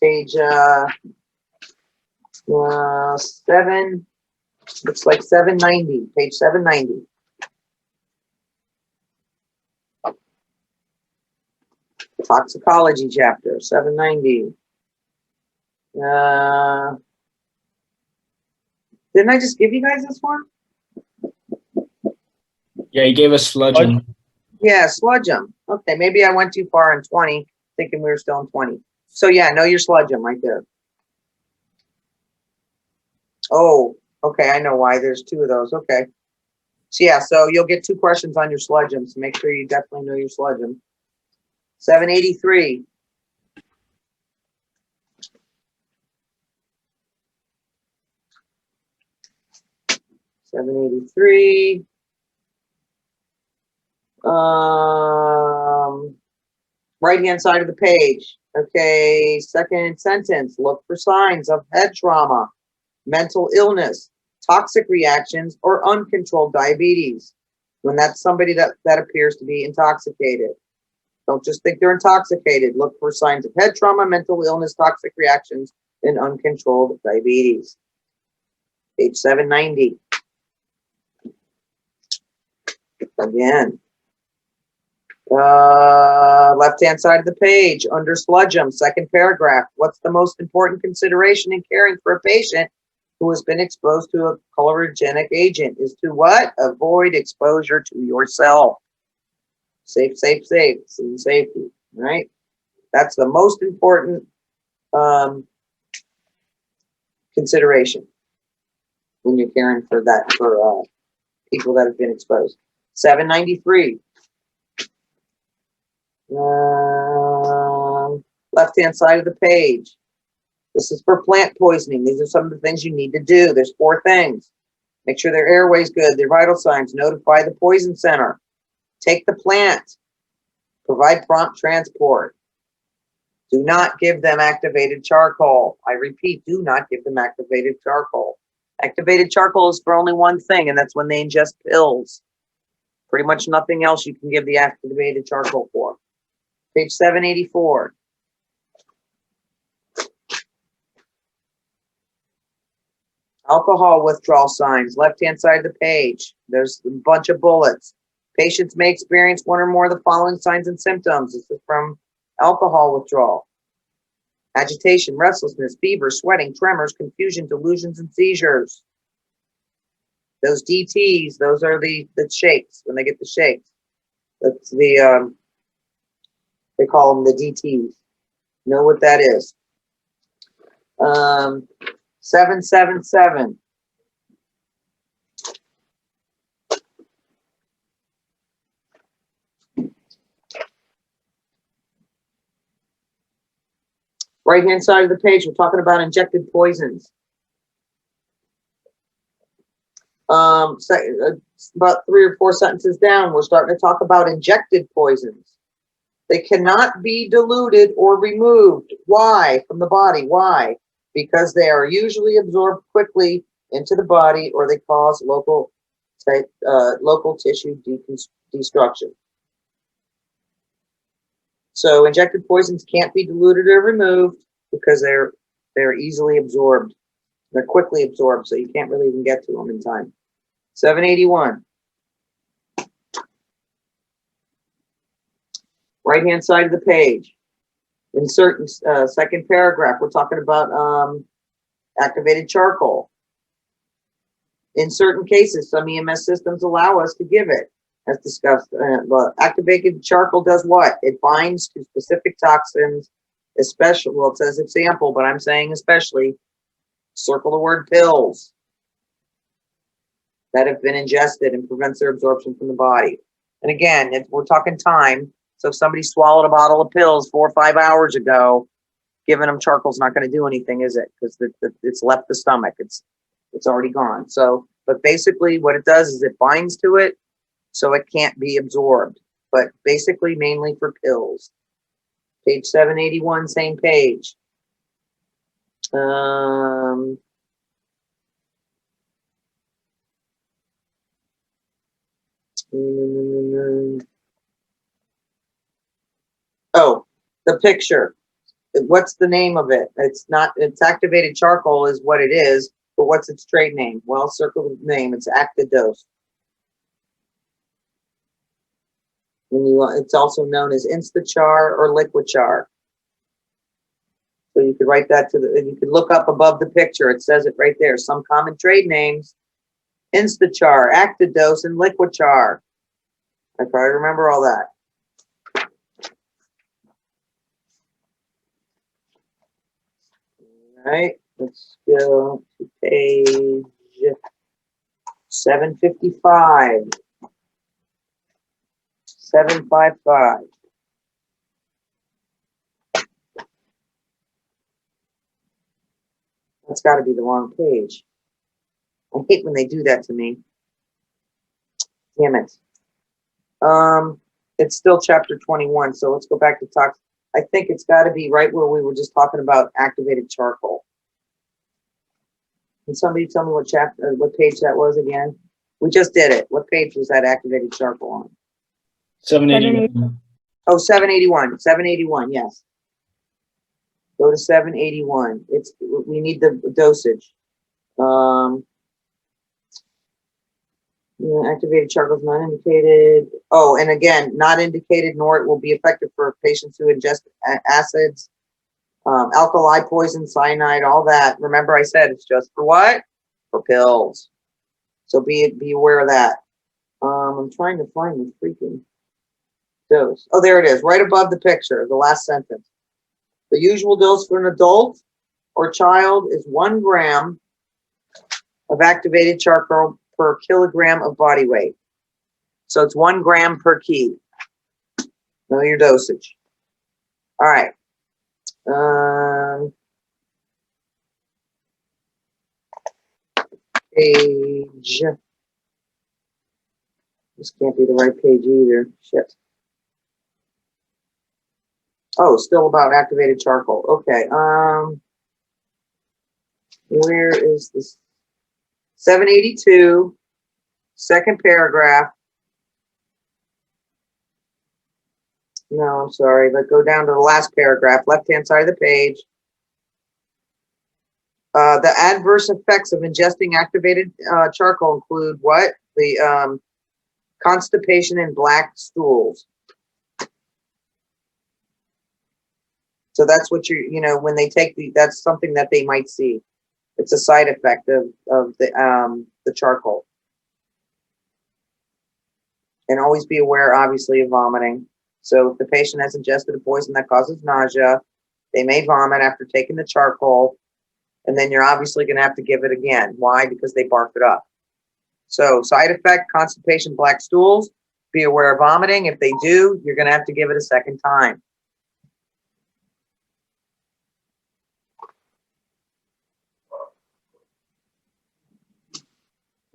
Page 7, looks like 790, page 790. Toxicology chapter, 790. Didn't I just give you guys this one? Yeah, you gave us sludging. Yeah, sludge them. Okay, maybe I went too far in 20, thinking we were still in 20. So yeah, know your sludge them right there. Oh, okay, I know why. There's 2 of those. Okay. So yeah, so you'll get 2 questions on your sludge them, so make sure you definitely know your sludge them. 783. 783. Right-hand side of the page. Okay, second sentence. Look for signs of head trauma, mental illness, toxic reactions, or uncontrolled diabetes. When that's somebody that appears to be intoxicated. Don't just think they're intoxicated. Look for signs of head trauma, mental illness, toxic reactions, and uncontrolled diabetes. Page 790. Again. Left-hand side of the page, under sludgeum, second paragraph. What's the most important consideration in caring for a patient who has been exposed to a cholerogenic agent? Is to what? Avoid exposure to yourself. Safe, safe, safe. Safety, right? That's the most important consideration when you're caring for that, for people that have been exposed. 793. Left-hand side of the page. This is for plant poisoning. These are some of the things you need to do. There's 4 things. Make sure their airway's good, their vital signs. Notify the poison center. Take the plant. Provide prompt transport. Do not give them activated charcoal. I repeat, do not give them activated charcoal. Activated charcoal is for only one thing, and that's when they ingest pills. Pretty much nothing else you can give the activated charcoal for. Page 784. Alcohol withdrawal signs, left-hand side of the page. There's a bunch of bullets. Patients may experience one or more of the following signs and symptoms. This is from alcohol withdrawal. Agitation, restlessness, fever, sweating, tremors, confusion, delusions, and seizures. Those DTs, those are the shakes, when they get the shakes. That's the, they call them the DTs. Know what that is. 777. Right-hand side of the page, we're talking about injected poisons. About 3 or 4 sentences down, we're starting to talk about injected poisons. They cannot be diluted or removed. Why? From the body. Why? Because they are usually absorbed quickly into the body, or they cause local tissue destruction. So injected poisons can't be diluted or removed because they're easily absorbed. They're quickly absorbed, so you can't really even get to them in time. 781. Right-hand side of the page. Insert second paragraph. We're talking about activated charcoal. In certain cases, some EMS systems allow us to give it, as discussed. Activated charcoal does what? It binds to specific toxins, especially, well, it says example, but I'm saying especially, circle the word pills that have been ingested and prevents their absorption from the body. And again, we're talking time. So if somebody swallowed a bottle of pills 4 or 5 hours ago, giving them charcoal's not going to do anything, is it? Because it's left the stomach. It's already gone. So, but basically what it does is it binds to it so it can't be absorbed. But basically mainly for pills. Page 781, same page. Oh, the picture. What's the name of it? It's not, it's activated charcoal is what it is, but what's its trade name? Well, circle the name, it's Actidose. It's also known as Instachar or Liquichar. So you could write that you could look up above the picture. It says it right there. Some common trade names: Instachar, Actidose, and Liquichar. I probably remember all that. All right, let's go to page 755. 755. That's got to be the wrong page. I hate when they do that to me. Damn it. It's still chapter 21, so let's go back to tox. I think it's got to be right where we were just talking about activated charcoal. Can somebody tell me what chapter, what page that was again? We just did it. What page was that activated charcoal on? 781. Oh, 781. 781, yes. Go to 781. We need the dosage. Activated charcoal is not indicated. Oh, and again, not indicated, nor it will be effective for patients who ingest acids, alkali, poison, cyanide, all that. Remember I said it's just for what? For pills. So be aware of that. I'm trying to find the freaking dose. Oh, there it is, right above the picture, the last sentence. The usual dose for an adult or child is 1 gram of activated charcoal per kilogram of body weight. So it's 1 gram per key. Know your dosage. All right. Page. This can't be the right page either. Shit. Oh, still about activated charcoal. Okay. Where is this? 782, second paragraph. No, I'm sorry. Let's go down to the last paragraph, left-hand side of the page. The adverse effects of ingesting activated charcoal include what? The constipation and black stools. So that's what when they take that's something that they might see. It's a side effect of the charcoal. And always be aware, obviously, of vomiting. So if the patient has ingested a poison that causes nausea, they may vomit after taking the charcoal, and then you're obviously going to have to give it again. Why? Because they barf it up. So side effect, constipation, black stools. Be aware of vomiting. If they do, you're going to have to give it a second time.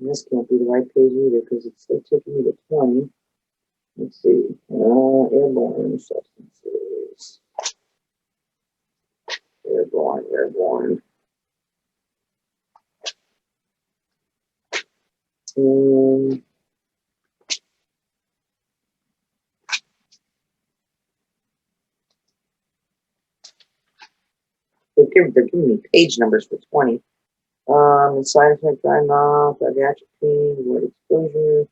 And this can't be the right page either because it's still taking me to 20. Let's see. Airborne substances. Airborne. They're giving me page numbers for 20. Side effect, time off, pediatric pain, avoid exposure.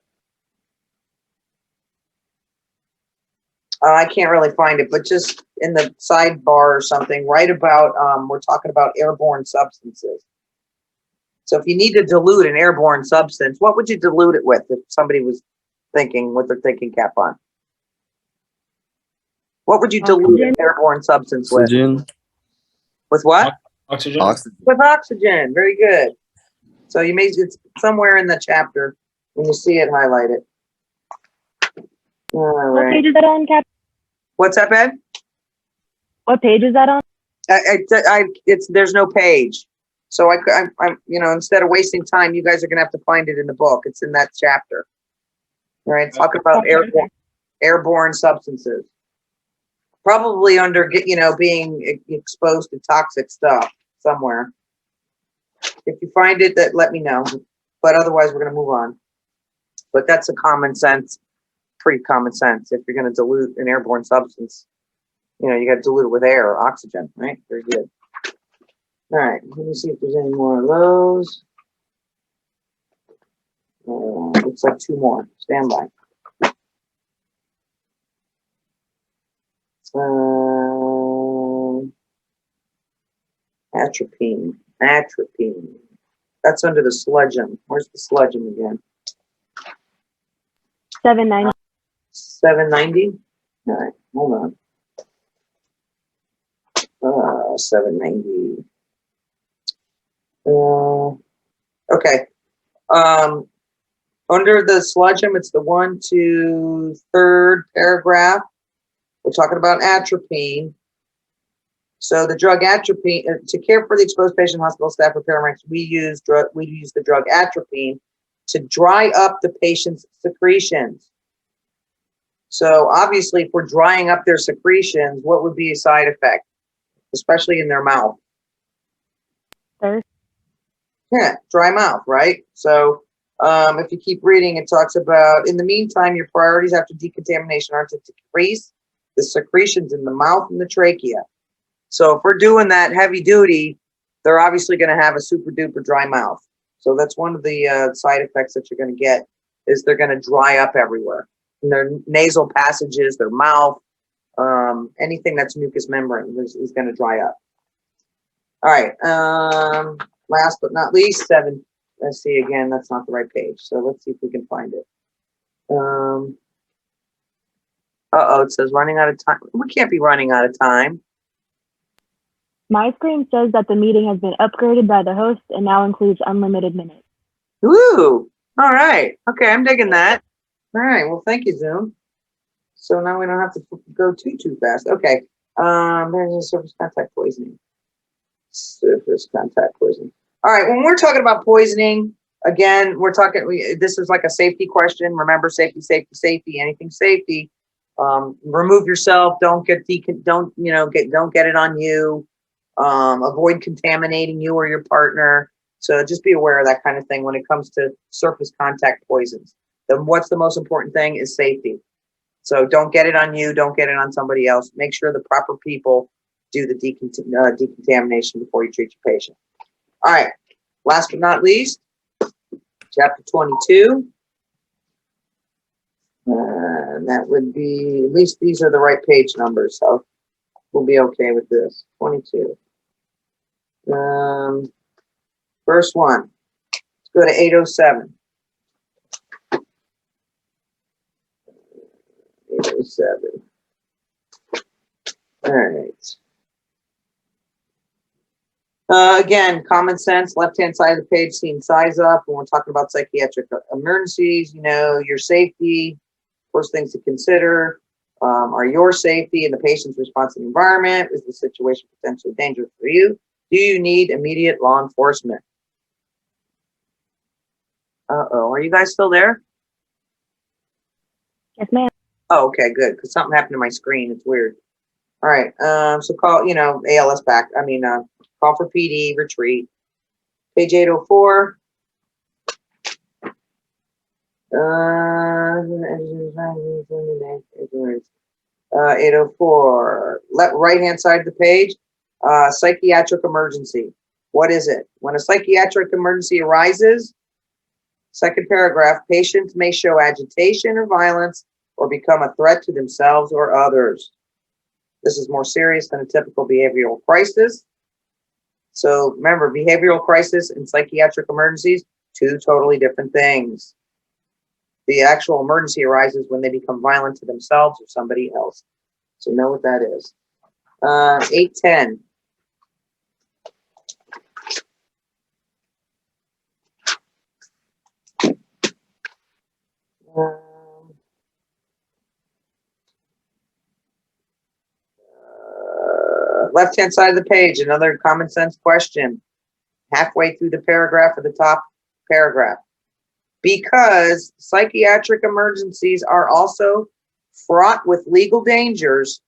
I can't really find it, but just in the sidebar or something, right about, we're talking about airborne substances. So if you need to dilute an airborne substance, what would you dilute it with if somebody was thinking with their thinking cap on? What would you dilute an airborne substance with? Oxygen. With what? Oxygen. Oxygen. With oxygen. Very good. So you may, it's somewhere in the chapter. When you see it, highlight it. All What right. page is that on, Cap? What's that, Ben? What page is that on? There's no page. So I'm instead of wasting time, you guys are gonna have to find it in the book. It's in that chapter. All right, talking about airborne substances. Probably under being exposed to toxic stuff somewhere. If you find it, let me know. But otherwise, we're gonna move on. But that's a common sense, pretty common sense. If you're gonna dilute an airborne substance, You know, you got to dilute it with air or oxygen, right? Very good. All right, let me see if there's any more of those. Looks like 2 more. Stand by. Atropine. Atropine. That's under the sludgeum. Where's the sludgeum again? 790. 790? All right, hold on. 790. Okay. Under the sludgeum, it's the 1 to 3rd paragraph. We're talking about atropine. So the drug atropine, to care for the exposed patient, hospital staff, or paramedics, we use the drug atropine to dry up the patient's secretions. So obviously, if we're drying up their secretions, what would be a side effect, especially in their mouth? Thirst. Yeah, dry mouth, right? So if you keep reading, it talks about, in the meantime, your priorities after decontamination are to decrease the secretions in the mouth and the trachea. So if we're doing that heavy duty, they're obviously going to have a super duper dry mouth. So that's one of the side effects that you're going to get, is they're going to dry up everywhere. In their nasal passages, their mouth, anything that's mucous membrane is going to dry up. All right. Last but not least, 7. Let's see again. That's not the right page. So let's see if we can find it. It says running out of time. We can't be running out of time. My screen says that the meeting has been upgraded by the host and now includes unlimited minutes. Woo! All right. Okay, I'm digging that. All right. Well, thank you, Zoom. So now we don't have to go too fast. Okay. There's a surface contact poisoning. Surface contact poisoning. All right. When we're talking about poisoning, again, we're talking. This is like a safety question. Remember, safety, safety, safety. Anything safety. Remove yourself. Don't get it on you. Avoid contaminating you or your partner. So just be aware of that kind of thing when it comes to surface contact poisons. Then what's the most important thing is safety. So don't get it on you. Don't get it on somebody else. Make sure the proper people do the decontamination before you treat your patient. All right. Last but not least, chapter 22. And that would be, at least these are the right page numbers. So we'll be okay with this. 22. First one. Let's go to 807. 807. All right. Again, common sense, left-hand side of the page, seeing size up. When we're talking about psychiatric emergencies, your safety, first things to consider are your safety and the patient's response to the environment. Is the situation potentially dangerous for you? Do you need immediate law enforcement? Are you guys still there? Yes, ma'am. Oh, okay, good, because something happened to my screen. It's weird. All right, so call, ALS back. Call for PD, retreat. Page 804. 804. Right-hand side of the page, psychiatric emergency. What is it? When a psychiatric emergency arises, second paragraph, patients may show agitation or violence or become a threat to themselves or others. This is more serious than a typical behavioral crisis. So remember, behavioral crisis and psychiatric emergencies, 2 totally different things. The actual emergency arises when they become violent to themselves or somebody else. So know what that is. 810. Left-hand side of the page, another common sense question. Halfway through the paragraph at the top paragraph. Because psychiatric emergencies are also fraught with legal dangers.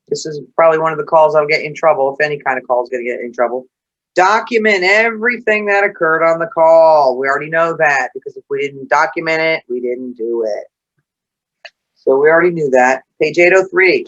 This is probably one of the calls I'll get in trouble, if any kind of call is going to get in trouble. Document everything that occurred on the call. We already know that, because if we didn't document it, we didn't do it. So we already knew that. Page 803.